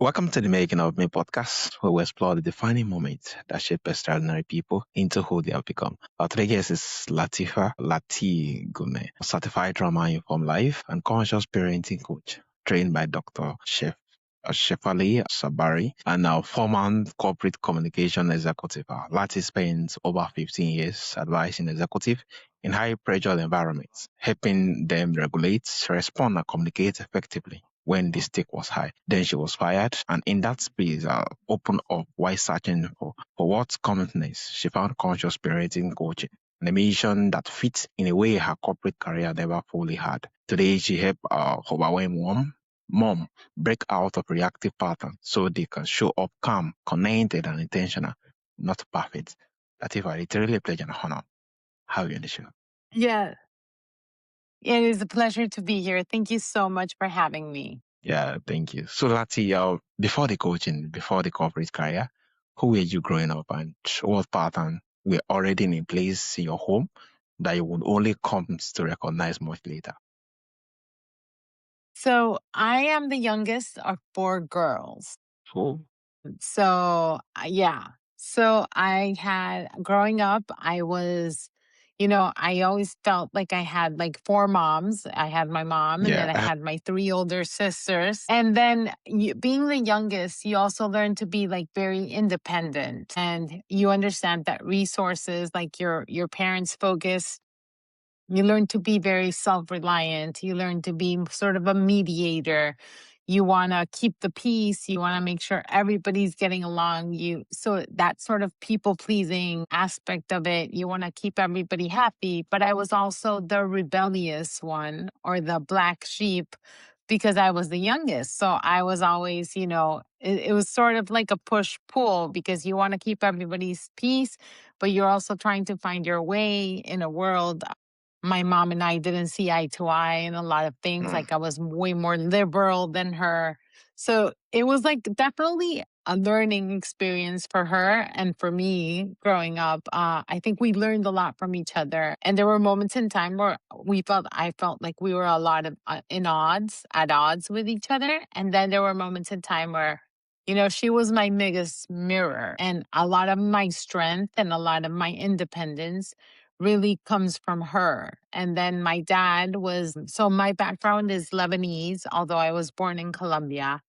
Welcome to the Making of Me podcast, where we explore the defining moments that shape extraordinary people into who they have become. Our today's guest is Latiffe Ghanem, certified trauma-informed life and conscious parenting coach, trained by Dr. Shefali Sabari, and now former corporate communication executive. Lati spends over 15 years advising executives in high-pressure environments, helping them regulate, respond, and communicate effectively when the stake was high. Then she was fired, and in that space, opened up while searching for what confidence. She found conscious parenting coaching, and a mission that fits in a way her corporate career never fully had. Today, she helps overwhelmed mom break out of reactive patterns so they can show up calm, connected, and intentional, not perfect. Latifa, it's really a pleasure and honor. How are you on the show? Yeah, it is a pleasure to be here. Thank you so much for having me. Yeah, thank you. So, Lati, before the coaching, before the corporate career, who were you growing up and what pattern were already in place in your home that you would only come to recognize much later? So, I am the youngest of four girls. Oh, So, yeah. So, I had growing up, I always felt like I had like four moms. I had my mom, and then I yeah, had my three older sisters. And then being the youngest, you also learn to be like very independent, and you understand that resources like your parents' focus. You learn to be very self reliant. You learn to be sort of a mediator. You want to keep the peace. You want to make sure everybody's getting along. So that sort of people pleasing aspect of it, you want to keep everybody happy. But I was also the rebellious one or the black sheep because I was the youngest. So I was always, it was sort of like a push pull because you want to keep everybody's peace, but you're also trying to find your way in a world. My mom and I didn't see eye to eye in a lot of things. mm, Like I was way more liberal than her. So it was like definitely a learning experience for her and for me growing up. I think we learned a lot from each other. And there were moments in time where I felt like we were a lot of at odds with each other. And then there were moments in time where, she was my biggest mirror, and a lot of my strength and a lot of my independence really comes from her. And then my dad so my background is Lebanese, although I was born in Colombia.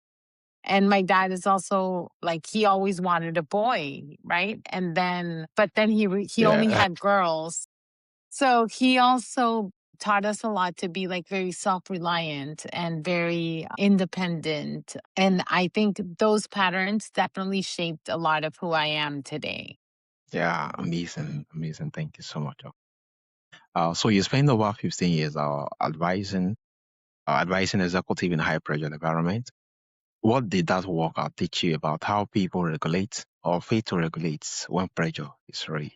And my dad is also like, he always wanted a boy, right? But then he only yeah, had girls. So he also taught us a lot to be like very self reliant and very independent. And I think those patterns definitely shaped a lot of who I am today. yeah, amazing, amazing. Thank you so much. So you spent over 15 years advising executive in high pressure environment. What did that workout teach you about how people regulate or fail to regulate when pressure is real?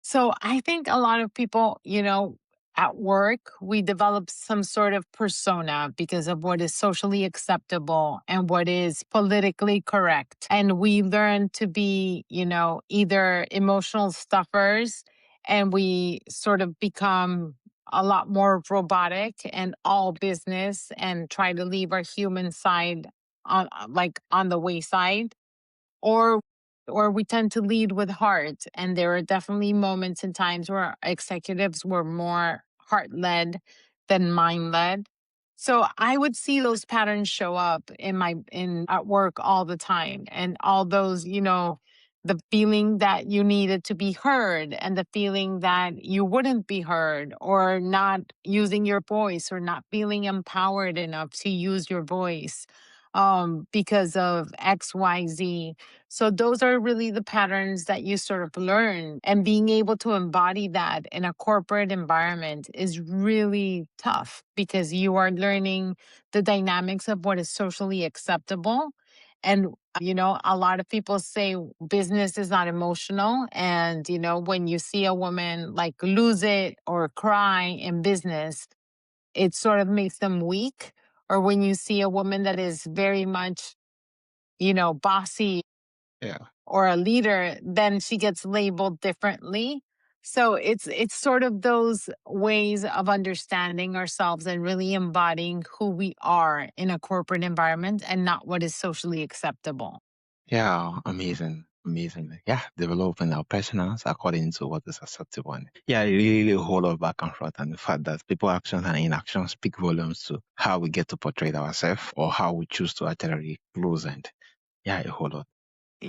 So I think a lot of people, at work, we develop some sort of persona because of what is socially acceptable and what is politically correct. And we learn to be, either emotional stuffers, and we sort of become a lot more robotic and all business and try to leave our human side on the wayside, or we tend to lead with heart. And there are definitely moments and times where executives were more heart led than mind led. So I would see those patterns show up in at work all the time, and all those, the feeling that you needed to be heard and the feeling that you wouldn't be heard, or not using your voice, or not feeling empowered enough to use your voice because of XYZ. So those are really the patterns that you sort of learn. And being able to embody that in a corporate environment is really tough because you are learning the dynamics of what is socially acceptable. And, a lot of people say business is not emotional. And, when you see a woman like lose it or cry in business, it sort of makes them weak. Or when you see a woman that is very much, bossy Yeah. or a leader, then she gets labeled differently. So it's sort of those ways of understanding ourselves and really embodying who we are in a corporate environment and not what is socially acceptable. Yeah, amazing. Amazing. Yeah, developing our personals according to what is acceptable. And yeah, really a whole lot back and forth. And the fact that people actions and inactions speak volumes to how we get to portray ourselves or how we choose to actually close and yeah, a whole lot.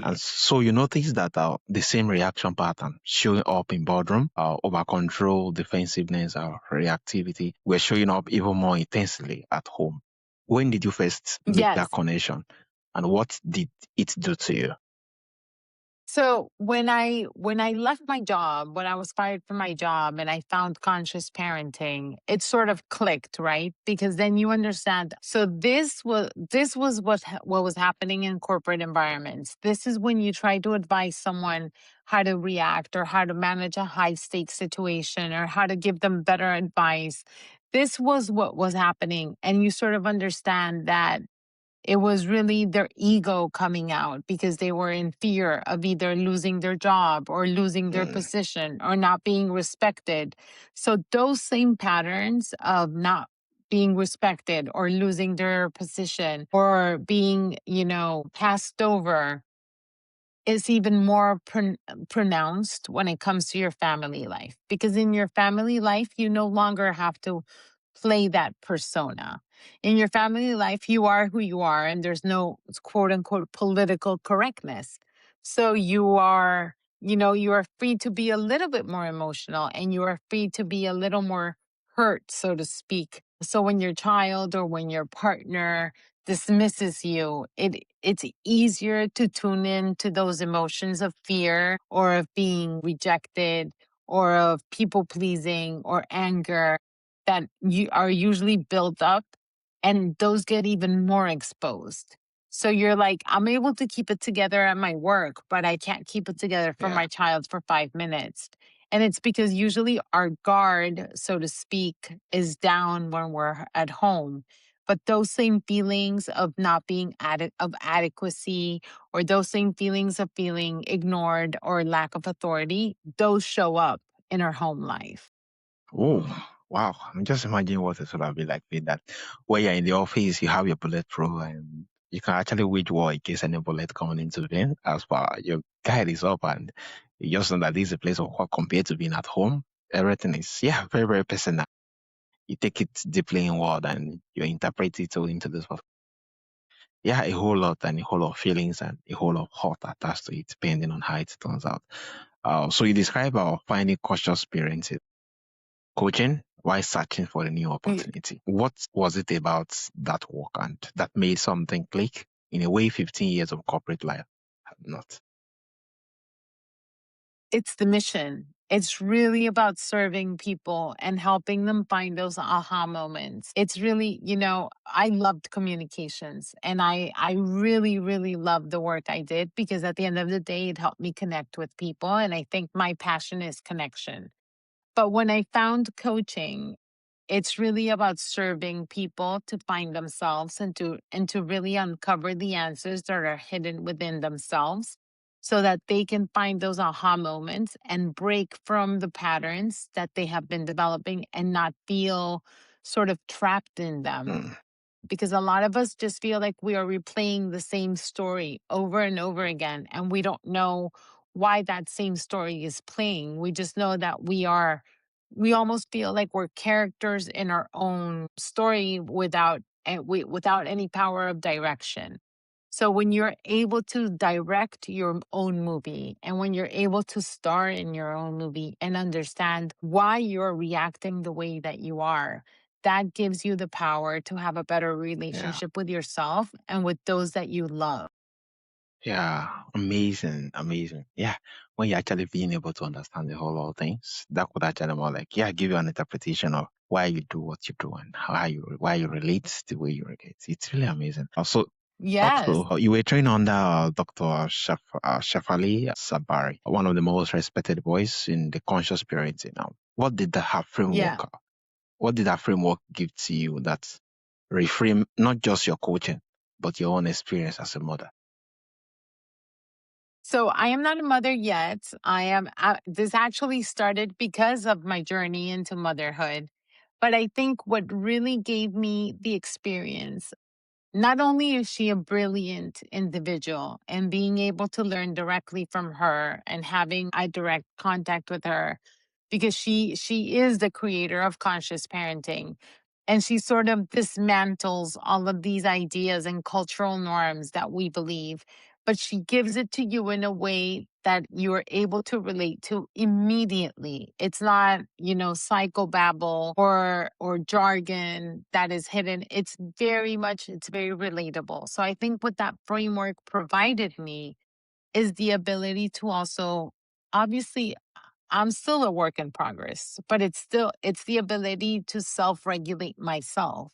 And Yeah. so you notice that the same reaction pattern showing up in boardroom, over control, defensiveness, or reactivity, were showing up even more intensely at home. When did you first make that Yes. connection? And what did it do to you? So when I left my job, when I was fired from my job and I found conscious parenting, it sort of clicked, right? Because then you understand. So this was what was happening in corporate environments. This is when you try to advise someone how to react or how to manage a high stakes situation or how to give them better advice. This was what was happening, and you sort of understand that it was really their ego coming out because they were in fear of either losing their job or losing their Mm, position or not being respected. So, those same patterns of not being respected or losing their position or being, passed over is even more pronounced when it comes to your family life. Because in your family life, you no longer have to play that persona. In your family life, you are who you are, and there's no quote unquote political correctness. So you are free to be a little bit more emotional and you are free to be a little more hurt, so to speak. So when your child or when your partner dismisses you, it's easier to tune in to those emotions of fear or of being rejected or of people pleasing or anger that you are usually built up, and those get even more exposed. So you're like, I'm able to keep it together at my work, but I can't keep it together for yeah. my child for 5 minutes. And it's because usually our guard, so to speak, is down when we're at home. But those same feelings of not being of adequacy, or those same feelings of feeling ignored or lack of authority, those show up in our home life. Oh, wow. I'm just imagining what it would have been like with that. Where you're in the office, you have your bulletproof and you can actually wage war in case any bullet coming into the vein as far your guide is up and you just know that this is a place of work compared to being at home. Everything is, yeah, very, very personal. You take it deeply inward and you interpret it all into this. Yeah, a whole lot and a whole lot of feelings and a whole lot of heart attached to it, depending on how it turns out. So you describe our finding cautious parenting coaching while searching for a new opportunity. What was it about that work and that made something click in a way 15 years of corporate life had not? It's the mission. It's really about serving people and helping them find those aha moments. It's really, I loved communications and I really, really loved the work I did because at the end of the day, it helped me connect with people. And I think my passion is connection. But when I found coaching, it's really about serving people to find themselves and to really uncover the answers that are hidden within themselves so that they can find those aha moments and break from the patterns that they have been developing and not feel sort of trapped in them, Mm, because a lot of us just feel like we are replaying the same story over and over again, and we don't know why that same story is playing. We just know that we almost feel like we're characters in our own story without any power of direction. So when you're able to direct your own movie and when you're able to star in your own movie and understand why you're reacting the way that you are, that gives you the power to have a better yeah. relationship with yourself and with those that you love. Yeah. Amazing. Amazing. Yeah. When you're actually being able to understand the whole lot of things, that could actually more like, yeah, give you an interpretation of why you do what you do and why you relate the way you relate. It's really amazing. Yes. Also, you were trained under Dr. Shafali Sabari, one of the most respected voice in the conscious parenting. Now, what did her Yeah. framework? What did that framework give to you that reframe not just your coaching, but your own experience as a mother? So I am not a mother yet. This actually started because of my journey into motherhood. But I think what really gave me the experience, not only is she a brilliant individual, and being able to learn directly from her and having a direct contact with her, because she is the creator of conscious parenting, and she sort of dismantles all of these ideas and cultural norms that we believe, but she gives it to you in a way that you're able to relate to immediately. It's not, psychobabble or jargon that is hidden. It's very relatable. So I think what that framework provided me is the ability to also, obviously, I'm still a work in progress, but it's the ability to self-regulate myself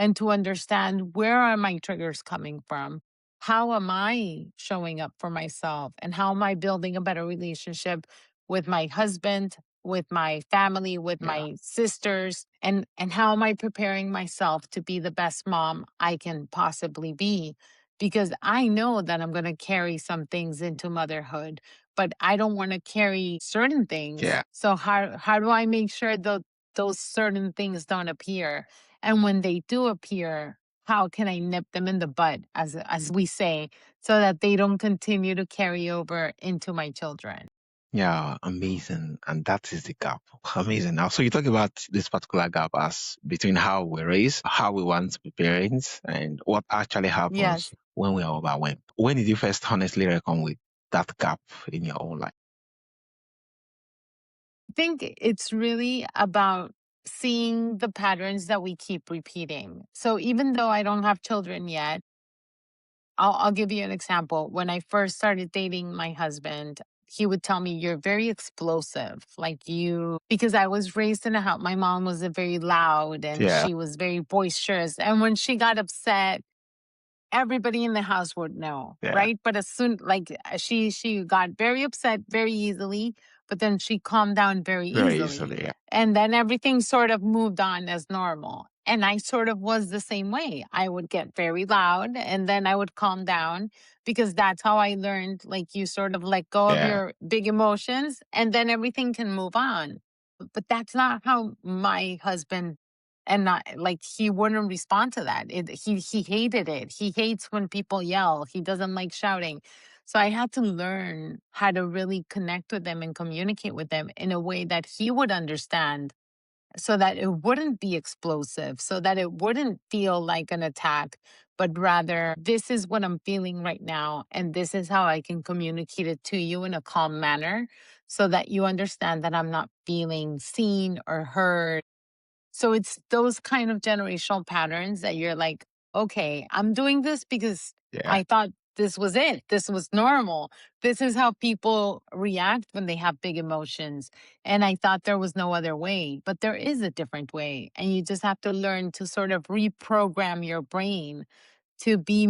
and to understand, where are my triggers coming from? How am I showing up for myself? And how am I building a better relationship with my husband, with my family, with Yeah. my sisters? And how am I preparing myself to be the best mom I can possibly be? Because I know that I'm going to carry some things into motherhood, but I don't want to carry certain things. Yeah. So how do I make sure that those certain things don't appear? And when they do appear, how can I nip them in the bud, as we say, so that they don't continue to carry over into my children? Yeah, amazing. And that is the gap. Amazing. Now, so you talk about this particular gap as between how we raise, how we want to be parents, and what actually happens Yes. when we are overwhelmed. When did you first honestly reckon with that gap in your own life? I think it's really about seeing the patterns that we keep repeating. So even though I don't have children yet, I'll give you an example. When I first started dating my husband, he would tell me, "You're very explosive." Because I was raised in a house, my mom was a very loud and Yeah. she was very boisterous. And when she got upset, everybody in the house would know, Yeah. right? But as soon, she got very upset very easily, but then she calmed down very Very easily, easily. Yeah. and then everything sort of moved on as normal. And I sort of was the same way. I would get very loud and then I would calm down, because that's how I learned, like, you sort of let go of Yeah. your big emotions and then everything can move on. But that's not how my husband, and not like, he wouldn't respond to that. He hated it. He hates when people yell. He doesn't like shouting. So I had to learn how to really connect with them and communicate with them in a way that he would understand, so that it wouldn't be explosive, so that it wouldn't feel like an attack, but rather, this is what I'm feeling right now. And this is how I can communicate it to you in a calm manner, so that you understand that I'm not feeling seen or heard. So it's those kind of generational patterns that you're like, okay, I'm doing this because Yeah. I thought this was it. This was normal. This is how people react when they have big emotions. And I thought there was no other way, but there is a different way. And you just have to learn to sort of reprogram your brain to be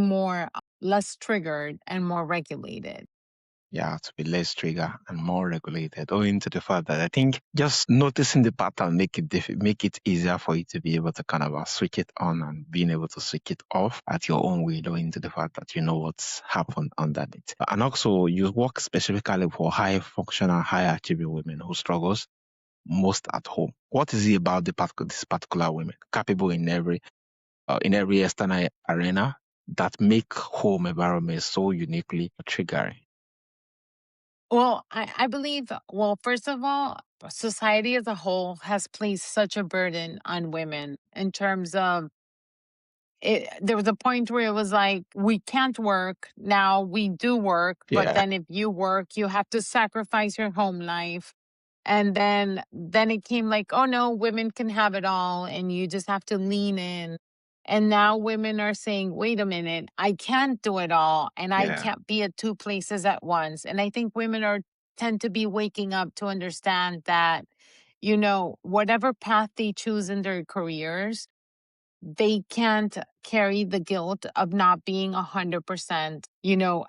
less triggered and more regulated. Yeah, to be less trigger and more regulated, owing to the fact that I think just noticing the pattern make it easier for you to be able to kind of switch it on and being able to switch it off at your own will, owing to the fact that you know what's happened underneath. And also, you work specifically for high functional, high achieving women who struggles most at home. What is it about this particular women capable in every external arena that make home environment so uniquely triggering? Well, I believe, well, first of all, society as a whole has placed such a burden on women in terms of it. There was a point where it was like, we can't work. Now we do work, but Yeah. then if you work, you have to sacrifice your home life. And then it came like, oh no, women can have it all and you just have to lean in. And now women are saying, wait a minute, I can't do it all and I Yeah. can't be at two places at once. And I think women are tend to be waking up to understand that, whatever path they choose in their careers, they can't carry the guilt of not being 100%,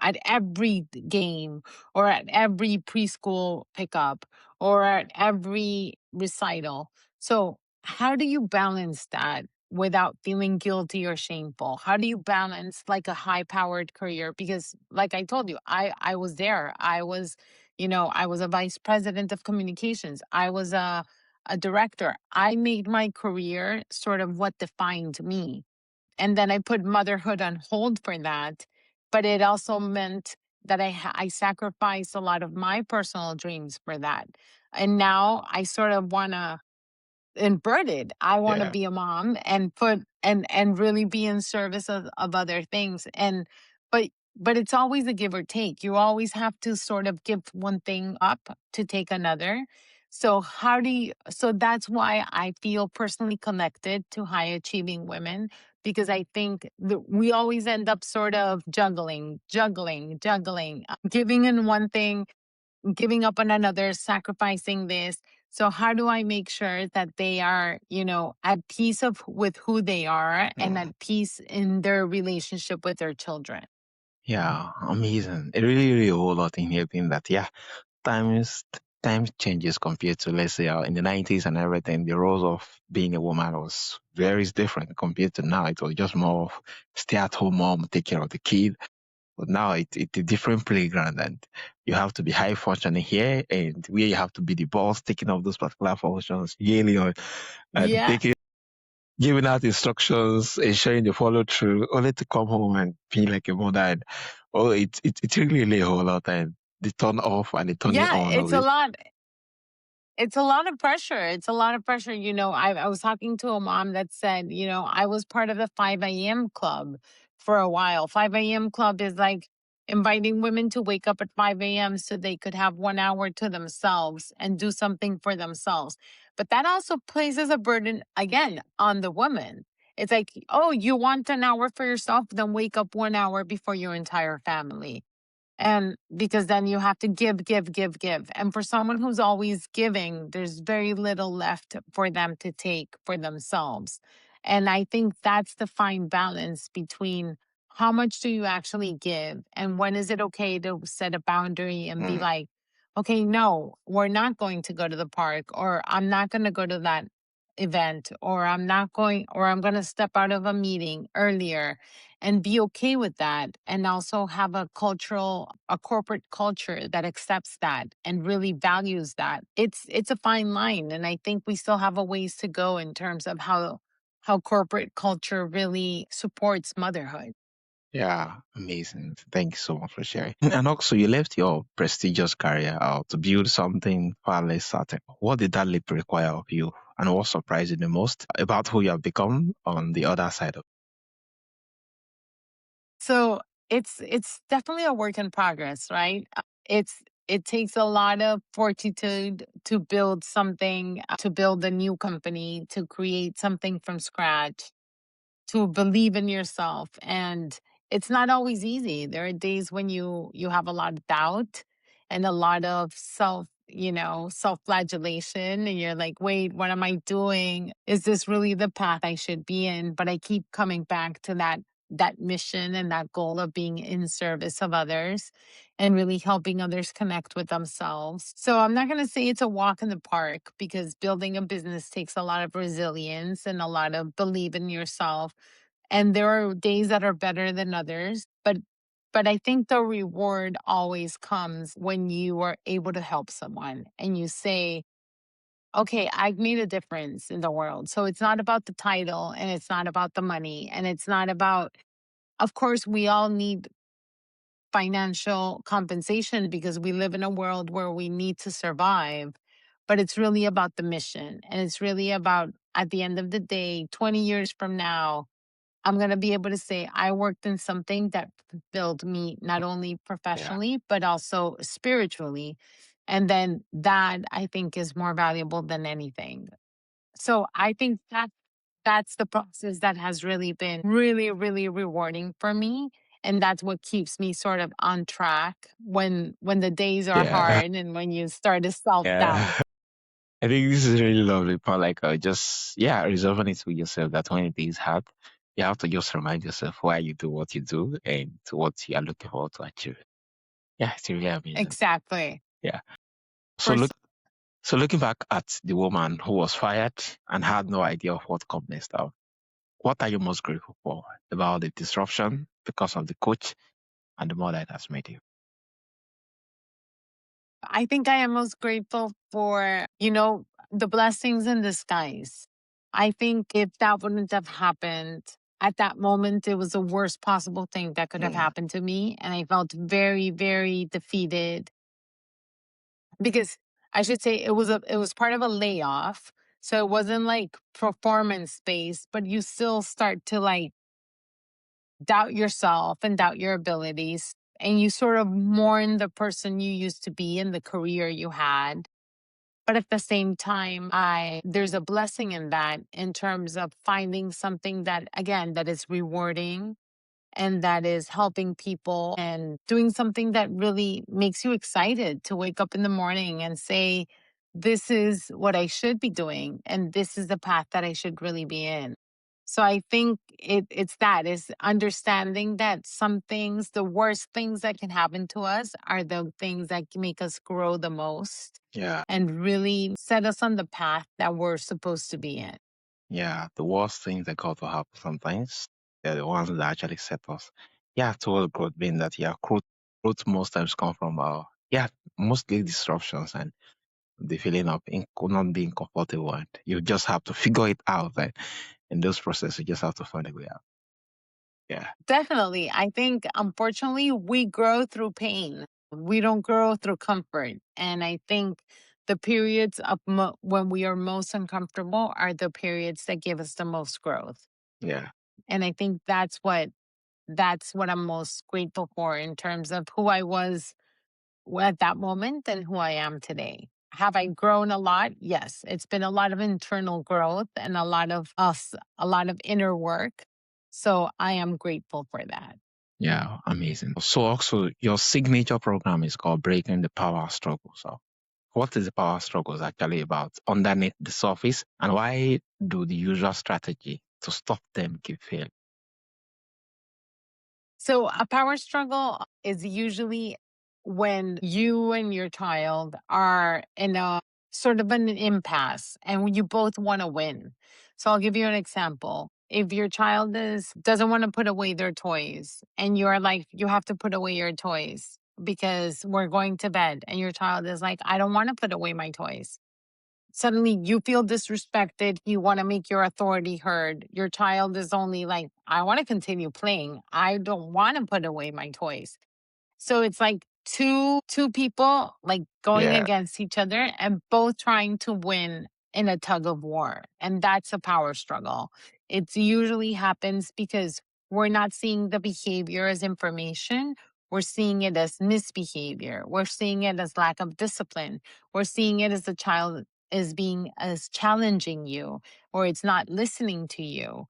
at every game or at every preschool pickup or at every recital. So, how do you balance that? without feeling guilty or shameful? How do you balance like a high powered career? Because like I told you, I was there. I was, I was a vice president of communications. I was a director. I made my career sort of what defined me. And then I put motherhood on hold for that. But it also meant that I sacrificed a lot of my personal dreams for that. And now I sort of want to inverted. I want to Yeah. be a mom and put and really be in service of other things. And but but it's always a give or take. You always have to sort of give one thing up to take another. So so that's why I feel personally connected to high achieving women, because I think we always end up sort of juggling, giving in one thing, giving up on another, sacrificing this. So how do I make sure that they are, at peace with who they are and Mm. at peace in their relationship with their children? Yeah, amazing. It really, really a whole lot in helping that. Yeah, times times changes compared to, let's say, in the 90s and everything. The roles of being a woman was very different compared to now. It was just more of stay at home mom, take care of the kid. But now it's a different playground, and you have to be high functioning here, and where you have to be the boss, taking up those particular functions yearly on, and Yeah. taking giving out instructions, ensuring they follow through, only to come home and be like a mother. And oh, it's really a whole lot. And the turn off and the turning Yeah, on it's of a it. lot. It's a lot of pressure. It's a lot of pressure. I was talking to a mom that said, I was part of the 5 a.m. club for a while. 5 a.m. club is like inviting women to wake up at 5 a.m. so they could have 1 hour to themselves and do something for themselves. But that also places a burden again on the woman. It's like, oh, you want an hour for yourself? Then wake up 1 hour before your entire family. And because then you have to give. And for someone who's always giving, there's very little left for them to take for themselves. And I think that's the fine balance between how much do you actually give and when is it okay to set a boundary and be Mm, like, okay, no, we're not going to go to the park, or I'm not going to go to that event, or I'm going to step out of a meeting earlier, and be okay with that, and also have a corporate culture that accepts that and really values that. It's a fine line, and I think we still have a ways to go in terms of how corporate culture really supports motherhood. yeah, amazing. Thank you so much for sharing. And also, you left your prestigious career out to build something far less certain. What did that leap require of you? And what surprised you the most about who you have become on the other side of So it's definitely a work in progress, right? It takes a lot of fortitude to build something, to build a new company, to create something from scratch, to believe in yourself. And it's not always easy. There are days when you have a lot of doubt and a lot of self-flagellation, and you're like, wait, what am I doing? Is this really the path I should be in? But I keep coming back to that mission and that goal of being in service of others and really helping others connect with themselves. So I'm not going to say it's a walk in the park, because building a business takes a lot of resilience and a lot of believe in yourself. And there are days that are better than others, but I think the reward always comes when you are able to help someone and you say, okay, I've made a difference in the world. So it's not about the title, and it's not about the money, and it's not about, of course, we all need financial compensation because we live in a world where we need to survive. But it's really about the mission. And it's really about, at the end of the day, 20 years from now, I'm going to be able to say I worked in something that fulfilled me, not only yeah. professionally, but also spiritually. And then that, I think, is more valuable than anything. So I think that's the process that has really been really, really rewarding for me. And that's what keeps me sort of on track when the days are Yeah. hard and when you start to self doubt. Yeah. I think this is really lovely, but like just resolving it with yourself that when it is hard, you have to just remind yourself why you do what you do and to what you are looking forward to achieve. Yeah, it's really amazing. Exactly. Yeah. So For so looking back at the woman who was fired and had no idea of what come next up, What are you most grateful for about the disruption because of the coach and the mother it has made you? I think I am most grateful for, the blessings in disguise. I think if that wouldn't have happened at that moment, it was the worst possible thing that could have Yeah. happened to me. And I felt very, very defeated because I should say it was part of a layoff. So it wasn't like performance based, but you still start to like doubt yourself and doubt your abilities. And you sort of mourn the person you used to be and the career you had. But at the same time, I there's a blessing in that in terms of finding something that again that is rewarding and that is helping people and doing something that really makes you excited to wake up in the morning and say, this is what I should be doing. And this is the path that I should really be in. So I think it's that is understanding that some things, the worst things that can happen to us are the things that can make us grow the most Yeah. and really set us on the path that we're supposed to be in. Yeah. The worst things that got to happen sometimes, they're the ones that actually set us. Yeah, towards growth being that yeah, growth most times come from yeah, mostly disruptions and the feeling of not being comfortable and you just have to figure it out. And in those processes you just have to find a way out. Yeah. Definitely. I think, unfortunately, we grow through pain. We don't grow through comfort. And I think the periods of when we are most uncomfortable are the periods that give us the most growth. Yeah. And I think that's what I'm most grateful for in terms of who I was at that moment and who I am today. Have I grown a lot? Yes. It's been a lot of internal growth and a lot of us, a lot of inner work. So I am grateful for that. Yeah, amazing. So also your signature program is called Breaking the Power Struggle. So what is the power struggles actually about underneath the surface and why do the usual strategy to stop them keep failing? So a power struggle is usually when you and your child are in a sort of an impasse and you both want to win. So I'll give you an example. If your child doesn't want to put away their toys and you're like, you have to put away your toys because we're going to bed, and your child is like, I don't want to put away my toys. Suddenly you feel disrespected. You want to make your authority heard. Your child is only like, I want to continue playing. I don't want to put away my toys. So it's like two people like going Yeah. against each other and both trying to win in a tug of war. And that's a power struggle. It usually happens because we're not seeing the behavior as information. We're seeing it as misbehavior. We're seeing it as lack of discipline. We're seeing it as the child is being as challenging you or it's not listening to you.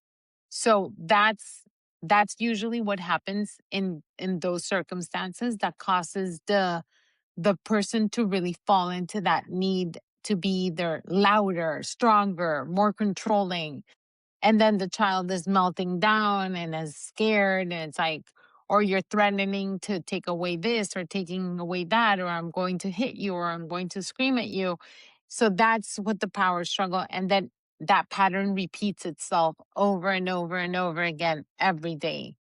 So that's usually what happens in those circumstances that causes the person to really fall into that need to be either louder, stronger, more controlling. And then the child is melting down and is scared. And it's like, or you're threatening to take away this or taking away that, or I'm going to hit you or I'm going to scream at you. So that's what the power struggle. And then that pattern repeats itself over and over and over again every day.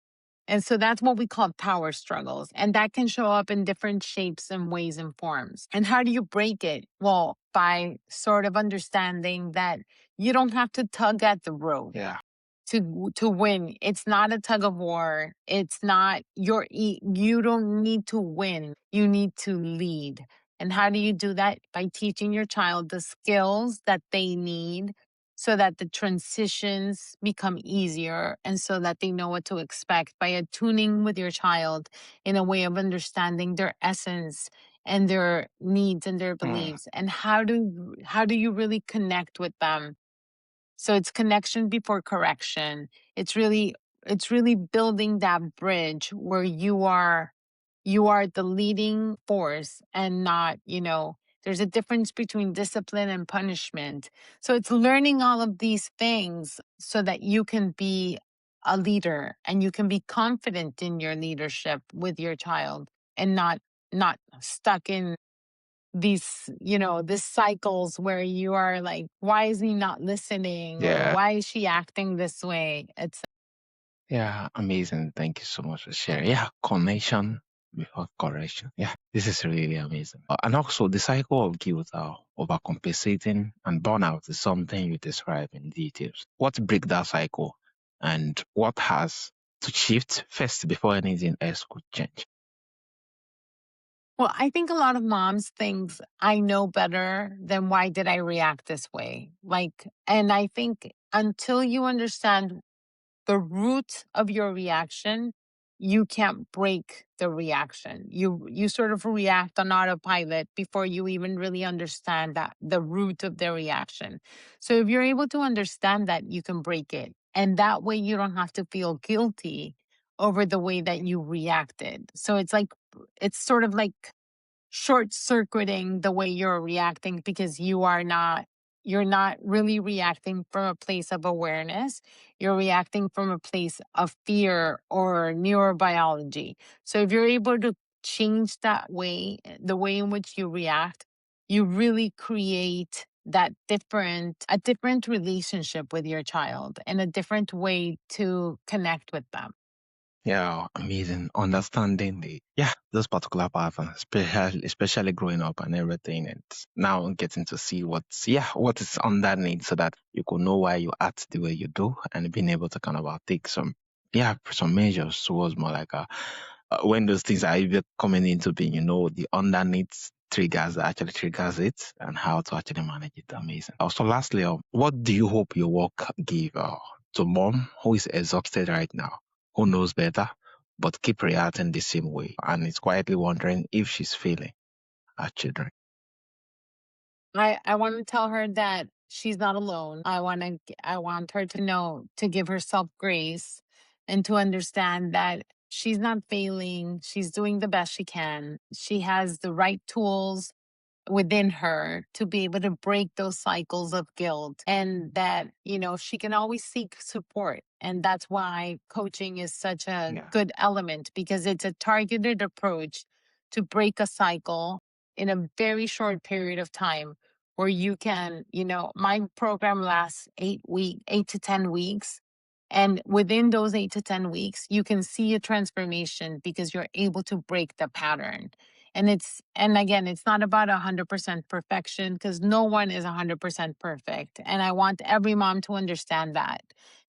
And so that's what we call power struggles. And that can show up in different shapes and ways and forms. And how do you break it? Well, by sort of understanding that you don't have to tug at the rope Yeah. to win. It's not a tug of war. It's not you don't need to win. You need to lead. And how do you do that? By teaching your child the skills that they need so that the transitions become easier and so that they know what to expect by attuning with your child in a way of understanding their essence and their needs and their Mm. beliefs. And how do you really connect with them? So it's connection before correction. It's really building that bridge where you are the leading force and not, there's a difference between discipline and punishment. So it's learning all of these things so that you can be a leader and you can be confident in your leadership with your child and not stuck in these, these cycles where you are like, why is he not listening? Or Yeah. why is she acting this way? It's Yeah, amazing. Thank you so much for sharing. Yeah, connection before correction. Yeah, this is really amazing. And also, the cycle of guilt, overcompensating, and burnout is something you describe in details. What break that cycle, and what has to shift first before anything else could change? Well, I think a lot of moms think I know better, then why did I react this way? Like, and I think until you understand the root of your reaction, you can't break the reaction. You sort of react on autopilot before you even really understand that the root of the reaction. So if you're able to understand that, you can break it. And that way you don't have to feel guilty over the way that you reacted. So it's sort of like short circuiting the way you're reacting because you're not really reacting from a place of awareness. You're reacting from a place of fear or neurobiology. So if you're able to change that way, the way in which you react, you really create a different relationship with your child and a different way to connect with them. Yeah, amazing. Understanding those particular patterns, especially growing up and everything, and now getting to see what is underneath so that you could know why you act the way you do and being able to kind of take some measures towards more like when those things are even coming into being, the underneath triggers that actually triggers it and how to actually manage it. Amazing. Also, lastly, what do you hope your work give to mom who is exhausted right now, who knows better, but keep reacting the same way and is quietly wondering if she's failing her children? I want to tell her that she's not alone. I want her to know to give herself grace and to understand that she's not failing. She's doing the best she can. She has the right tools within her to be able to break those cycles of guilt, and that she can always seek support. And that's why coaching is such a Yeah. good element, because it's a targeted approach to break a cycle in a very short period of time, where you can, my program lasts 8 to 10 weeks, and within those 8 to 10 weeks you can see a transformation because you're able to break the pattern. And again, it's not about 100% perfection, because no one is 100% perfect. And I want every mom to understand that.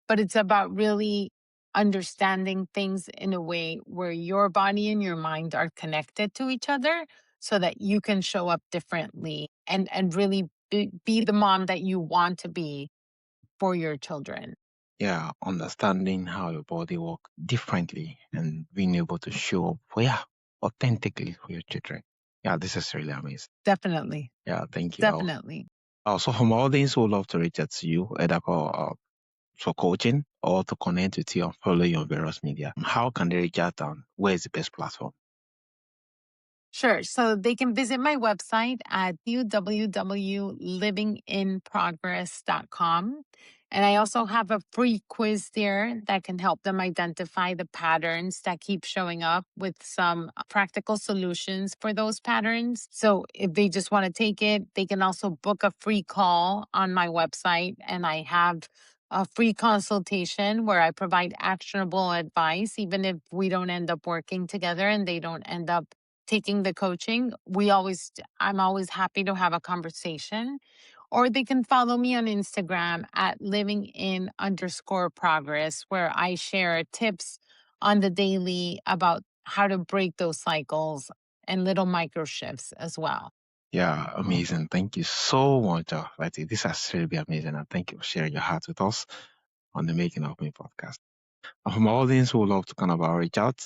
But it's about really understanding things in a way where your body and your mind are connected to each other, so that you can show up differently and really be the mom that you want to be for your children. Yeah, understanding how your body works differently and being able to show up, authentically for your children. Yeah, this is really amazing. Definitely. Yeah, thank you. Definitely. So from all things, who love to reach out to you, either for coaching or to connect with you and follow you on various media, how can they reach out and where is the best platform? Sure. So they can visit my website at www.livinginprogress.com. And I also have a free quiz there that can help them identify the patterns that keep showing up, with some practical solutions for those patterns. So if they just want to take it, they can also book a free call on my website. And I have a free consultation where I provide actionable advice, even if we don't end up working together and they don't end up taking the coaching. I'm always happy to have a conversation. Or they can follow me on Instagram at livingin_progress, where I share tips on the daily about how to break those cycles and little micro shifts as well. Yeah, amazing. Thank you so much, Lati. This has really been amazing. And thank you for sharing your heart with us on the Making of Me podcast. And from all things who would love to kind of reach out,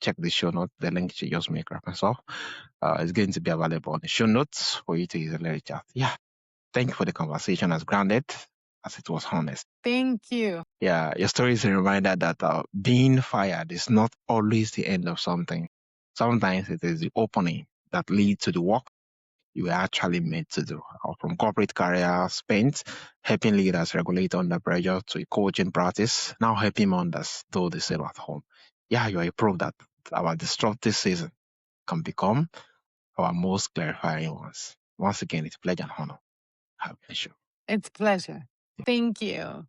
check the show notes. The link you just make reference of is going to be available on the show notes for you to easily reach out. Yeah, thank you for the conversation as grounded as it was honest. Thank you. Yeah, your story is a reminder that being fired is not always the end of something. Sometimes it is the opening that leads to the work you were actually meant to do. From corporate career spent helping leaders regulate under pressure to a coaching practice, now helping mothers do the same at home. Yeah, you are a proof that our disruptive season can become our most clarifying ones. Once again, it's a pleasure and honor having the show. It's a pleasure. Thank you.